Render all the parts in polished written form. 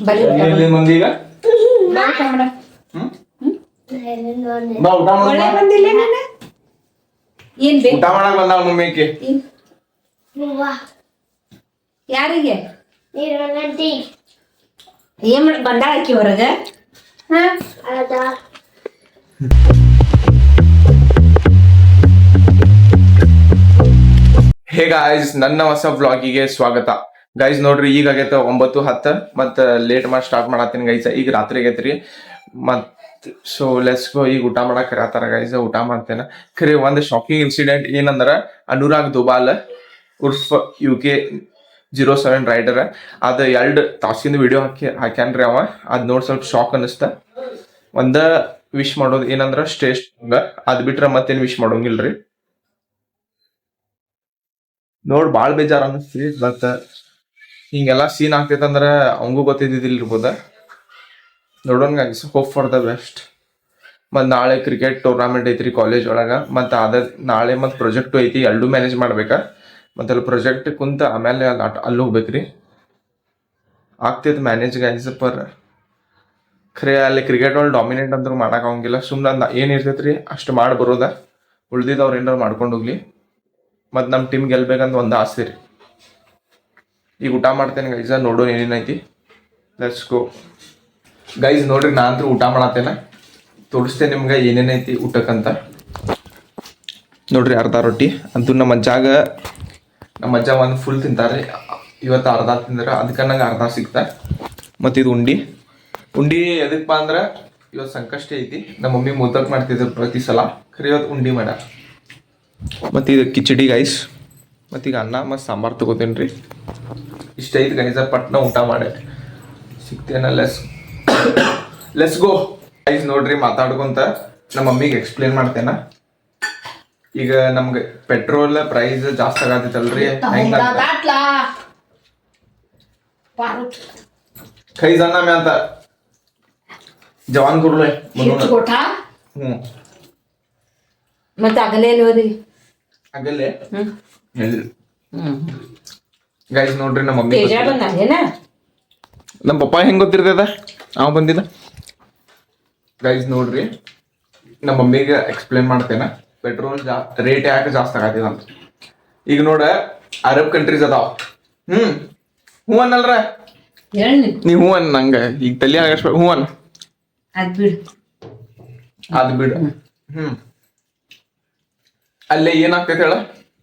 ಬರೀ ಎಲ್ಲಿ ಮಂದಿ ಈಗ ಬಾ ಊಟ ಒಳ್ಳೆ ಮಾಡ ಬಂದಿಲ್ಲ ನಾನು ಏನ್ ಬೇಕು ಊಟ ಮಾಡಕ್ ಬಂದಾಳ ಮಮ್ಮಿ ಆಕಿ ಯಾರಿಗೆ ಏನ್ ಬಂದಾಳ ಆಕಿ ಹೊರಗ ಹಾ ಹೇ ಗಾಯ್ಸ್, ನನ್ನ ಹೊಸ ವ್ಲಾಗಿಗೆ ಸ್ವಾಗತ. ಗೈಸ್ ನೋಡ್ರಿ, ಈಗ ಆಗೈತ 9:10 ಮತ್ತ ಲೇಟ್ ಮಾಡಿ ಸ್ಟಾರ್ಟ್ ಮಾಡತ್ತೀನಿ ಗೈಸ್. ಈಗ ರಾತ್ರಿ ಆಗೈತ್ರಿ ಮತ್ ಸೊ ಲೆಟ್ಸ್ ಗೋ. ಈಗ ಊಟ ಮಾಡಕ್ ಕರತಾರ ಗೈಸ್, ಊಟ ಮಾಡ್ತೇನೆ. ಖರೆ ಒಂದ್ ಶಾಕಿಂಗ್ ಇನ್ಸಿಡೆಂಟ್ ಏನಂದ್ರ, ಅನುರಾಗ್ ದುಬಾಲ್ ಉರ್ಫ್ UK07 ರೈಡರ್ ಅದ 2 ತಾಸಿಂದ ವಿಡಿಯೋ ಹಾಕ್ಯಾನ್ರಿ ಅವ. ಅದ್ ನೋಡ್ ಸ್ವಲ್ಪ ಶಾಕ್ ಅನಿಸ್ತ. ಒಂದ ವಿಶ್ ಮಾಡೋದು ಏನಂದ್ರ ಸ್ಟೇ ಸ್ಟ್ರಾಂಗ್, ಅದ್ ಬಿಟ್ರ ಮತ್ತೇನ್ ವಿಶ್ ಮಾಡೋಂಗಿಲ್ರಿ. ನೋಡ್ ಬಾಳ್ ಬೇಜಾರ್ ಅನಿಸ್ತಿ. ಬಟ್ ಹಿಂಗೆಲ್ಲಾ ಸೀನ್ ಆಗ್ತೈತಂದ್ರ ಅವಂಗೂ ಗೊತ್ತಿದ್ದಿರ್ಬೋದ. ನೋಡೋಣ guys, hope for the best. ಮತ್ ನಾಳೆ ಕ್ರಿಕೆಟ್ ಟೂರ್ನಮೆಂಟ್ ಐತ್ರಿ ಕಾಲೇಜ್ ಒಳಗ. ಮತ್ ನಾಳೆ ಮತ್ ಪ್ರೊಜೆಕ್ಟ್ ಐತಿ, ಎರಡು ಮ್ಯಾನೇಜ್ ಮಾಡ್ಬೇಕ. ಮತ್ತೆ ಅಲ್ಲಿ ಪ್ರೊಜೆಕ್ಟ್ ಕುಂತ ಆಮೇಲೆ ಅಲ್ಲಿ ಹೋಗ್ಬೇಕ್ರಿ. ಆಗ್ತೈತಿ ಮ್ಯಾನೇಜ್ ಗೈಸ್. ಖರೆ ಅಲ್ಲಿ ಕ್ರಿಕೆಟ್ ಒಳಗೆ ಡಾಮಿನೇಟ್ ಅಂತೂ ಮಾಡಕ್ ಆಗಂಗಿಲ್ಲ. ಸುಮ್ಮನೆ ಏನ್ ಇರ್ತೈತ್ರಿ ಅಷ್ಟು ಮಾಡಿ ಬರೋದ. ಉಳ್ದಿದ್ದವ್ರು ಏನಾರು ಮಾಡ್ಕೊಂಡು ಹೋಗ್ಲಿ. ಮತ್ ನಮ್ ಟೀಮ್ ಗೆಲ್ಬೇಕಂತ ಒಂದ್ ಆಸೆ ರೀ. ಈಗ ಊಟ ಮಾಡ್ತೇನೆ ಗೈಸ್, ನೋಡೋಣ ಏನೇನೈತಿ. Let's go guys. ನೋಡ್ರಿ, ನಾ ಅಂತೂ ಊಟ ಮಾಡತ್ತೇನೆ, ತೋರಿಸ್ತೇನೆ ನಿಮ್ಗೆ ಏನೇನೈತಿ ಊಟಕ್ಕಂತ. ನೋಡ್ರಿ, ಅರ್ಧ ರೊಟ್ಟಿ ಅಂತೂ ನಮ್ಮ ಅಜ್ಜ ಒಂದು ಫುಲ್ ತಿಂತಾರೆ. ಇವತ್ತು ಅರ್ಧ ತಿಂದ್ರೆ ಅದಕ್ಕೆ ನಂಗೆ ಅರ್ಧ ಸಿಗ್ತಾ. ಮತ್ತು ಇದು ಉಂಡಿ ಎದಕ್ಕಪ್ಪ ಅಂದ್ರೆ ಇವತ್ತು ಸಂಕಷ್ಟ ಐತಿ. ನಮ್ಮ ಮಮ್ಮಿ ಮುದ್ದಕ್ ಮಾಡ್ತಿದ್ರು ಪ್ರತಿ ಸಲ. ಖರೆ ಇವತ್ತು ಉಂಡಿ ಮಾಡ. ಮತ್ತು ಇದು ಕಿಚಡಿ ಗೈಸ್. ಮತ್ತೀಗ ಅನ್ನ ಮತ್ತು ಸಾಂಬಾರು ತಗೋತೇನೆ ರೀ. ಇಷ್ಟ ಐತಿ ಗೈಸ, ಪಟ್ನ ಊಟ ಮಾಡಿ ಸಿಗ್ತೇನೆ. Let's go guys. ನೋಡ್ರಿ, ಮಾತಾಡ್ಕೊಂತ ನಮ್ಮ ಮಮ್ಮಿಗೆ ಎಕ್ಸ್ಪ್ಲೇನ್ ಮಾಡ್ತೇನೆ. ಈಗ ನಮ್ಗೆ ಪೆಟ್ರೋಲ್ ಪ್ರೈಸ್ ಜಾಸ್ತಿ ಆಗತ್ತಲ್ರಿ. ಕೈ ಜನ ಮೇ ಅಂತ ಜವಾನ್ ಕೊಡ್ಲೆ ಹ್ಞೂ ಮತ್ತೆ ಅಗಲೇ ಹೋದಿ ಆಗಲ್ಲೇ ಗೈಸ್. ನೋಡ್ರಿ, ನಮ್ಮ ಮಮ್ಮಿ ನಮ್ಮ ಪಪ್ಪ ಹೆಂಗ್ ಗೊತ್ತಿರ್ತದ ಅವ ಬಂದಿಲ್ಲ. ಗೈಸ್ ನೋಡ್ರಿ, ನಮ್ಮ ಮಮ್ಮಿಗೆ ಎಕ್ಸ್ಪ್ಲೇನ್ ಮಾಡ್ತೇನೆ ಪೆಟ್ರೋಲ್ ರೇಟ್ ಯಾಕೆ ಜಾಸ್ತಿ ಆಗತ್ತಿದ ಅಂತ. ಈಗ ನೋಡ, ಅರಬ್ ಕಂಟ್ರೀಸ್ ಅದಾವ. ಹ್ಞೂ ಅನ್ನಲ್ರ ನೀ ಹ್ಞೂ ಅನ್. ನಂಗೆ ಈಗ ತಲೆ ಆಗಸ್ಬೇಕು. ಹ್ಞೂ ಅನ್ ಅದ್ ಬಿಡು. ಅಲ್ಲೇ ಏನಾಗ್ತೈತೆ ಹೇಳ,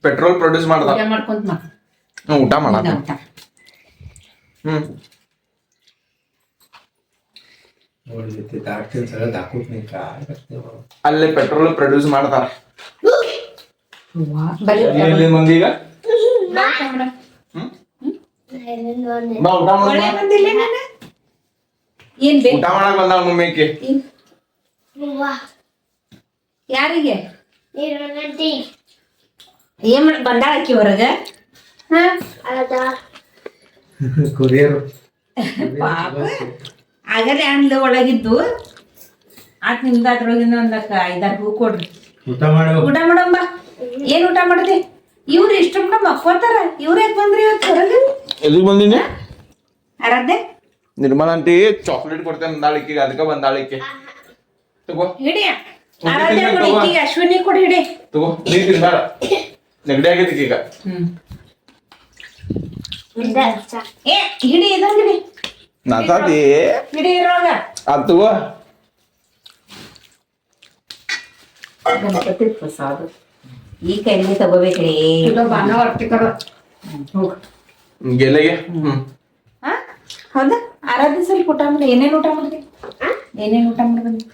ಪೆಟ್ರೋಲ್ ಪ್ರೊಡ್ಯೂಸ್ ಮಾಡ್ದ ಊಟ ಮಾಡ. ಅಲ್ಲೇ ಪೆಟ್ರೋಲ್ ಪ್ರೊಡ್ಯೂಸ್ ಮಾಡ್ತಾರ. ಮಂದಿ ಈಗ ಏನ್ ಬೇಕು ಊಟ ಮಾಡಕ್ ಬಂದಾಳ ಮಮ್ಮಿಗೆ. ಯಾರಿಗೆ ಏನ್ ಬಂದಾಳ ಆಕಿ ಹೊರಗ ಪಾಪ ಆಗಲೇ ಅಂದ್ಲು ಒಳಗಿದ್ದು. ಆತ್ ನಿಮ್ದು ಅದ್ರೊಳಗಿನ ಒಂದಕ್ಕ 5-6 ಹೂ ಕೊಡ್ರಿ, ಊಟ ಮಾಡಂಬ. ಏನ್ ಊಟ ಮಾಡಿದೆ? ಇವ್ರು ಇಷ್ಟ ಮಕ್ಕೋತಾರ. ಇವ್ರ ಯಾಕೆ ಬಂದ್ರಿ ಇವತ್ತು ಹೊರಗ? ಎಲ್ಲಿಗೆ ಬಂದಿನಿ? ಆರಾಧ್ಯ ನಿರ್ಮಲಾ ಆಂಟಿ ಚಾಕ್ಲೇಟ್ ಕೊಡ್ತೇನೆ ಅಂದಾಳಿಕೆ, ಅದಕ್ಕೆ ಬಂದಾಳಿಕೆ. ತಗೋ ಹಿಡಿಯ. ಆರಾಧ್ಯ ಕೊಡಿ, ಈಕಿಗೆ ಅಶ್ವಿನಿ ಕೊಡಿ. ಹಿಡಿ ತಗೋ. ನೀ ತಿನ್ಬೇಡ, ನೆಗಡಿ ಆಗೈತಿ ಈಗ. ಏ ಹಿಡಿ, ಇದನ್ನ ಹಿಡಿ. ನಾತಾದಿ ಹಿಡಿ ಇರೋಗ ಅದು ತಗೋ. ಗಣಪತಿ ಪ್ರಸಾದ ಈ ಕೈಲಿ ತಗೋಬೇಕ್ರಿ. ಗೆಲೆಗೆ ಹೌದಾ? ಆರಾಧ್ಯ ಸ್ವಲ್ಪ ಊಟ ಮಾಡಿ. ಏನೇನ್ ಊಟ ಮಾಡಿದೆ? ಏನೇನ್ ಊಟ ಮಾಡ್ಬಂದಿ?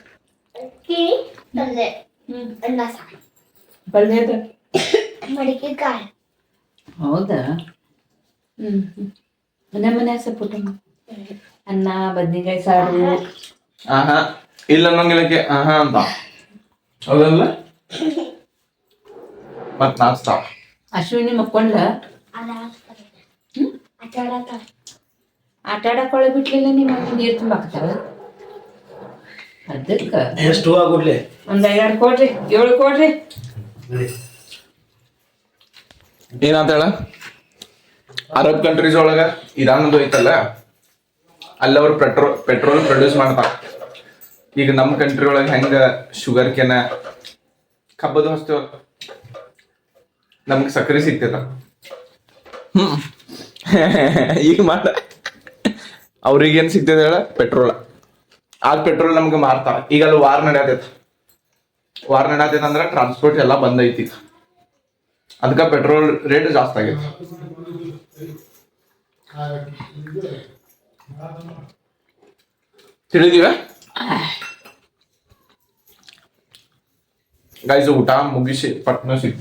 ಬಲ್ಲೇದ ಮಡಿಕೆಕಾಯಿ. ಹೌದಾ? ಮನೆ ಸ್ವಲ್ಪ ಊಟ ಮಾಡಿ. ಅನ್ನ, ಬದ್ನಿಕಾಯಿ ಸಾರು. ಆಹಾ ಇಲ್ಲ ಅನ್ನೋಂಗಿಲ್ಲಕ್ಕೆ ಆಹಾ ಅಂತ. ಹೌದಲ್ಲ? ಮತ್ ನಾಸ್ತಾ ಅಶ್ವಿನಿ ಮಕ್ಕೊಂಡ್ಲ? ಆಟ ಆಡಕ್ ಒಳಗೆ ಬಿಟ್ಲಿಲ್ಲ. ನಿಮ್ಮ ನೀರ್ ತುಂಬಾಕ್ತಾವ. ಅದಕ್ಕ ಎಷ್ಟು ಹೂವ ಕೊಡ್ಲಿ? ಒಂದ್ 5-6 ಕೊಡ್ರಿ, 7 ಕೊಡ್ರಿ. ಏನಂತ ಹೇಳ, ಅರಬ್ ಕಂಟ್ರೀಸ್ ಒಳಗ ಇರಾನ್ ಐತಲ್ಲ, ಅಲ್ಲಿ ಅವ್ರು ಪೆಟ್ರೋಲ್ ಪ್ರೊಡ್ಯೂಸ್ ಮಾಡ್ತಾರ. ಈಗ ನಮ್ಮ ಕಂಟ್ರಿ ಒಳಗೆ ಹೆಂಗ ಶುಗರ್ ಕೆನ ಕಬ್ಬದು ಹಚ್ತೇವ, ನಮ್ಗೆ ಸಕ್ಕರೆ ಸಿಗ್ತದ. ಈಗ ಮಾಡ ಅವ್ರಿಗೇನ್ ಸಿಗ್ತದ ಹೇಳ, ಪೆಟ್ರೋಲ್. ಆ ಪೆಟ್ರೋಲ್ ನಮ್ಗೆ ಮಾರ್ತಾರ. ಈಗ ಅಲ್ಲಿ ವಾರ್ ನಡೆಯತೈತೆ ಅಂದ್ರೆ ಟ್ರಾನ್ಸ್ಪೋರ್ಟ್ ಎಲ್ಲ ಬಂದ್ ಐತಿ, ಅದಕ್ಕೆ ಪೆಟ್ರೋಲ್ ರೇಟ್ ಜಾಸ್ತಿ ಆಗೈತಿ. ತಿಳಿದಿವ ಗೈಸ್, ಊಟ ಮುಗಿಸಿ ಪಟ್ನ ಸಿಗ್ತೇವೆ.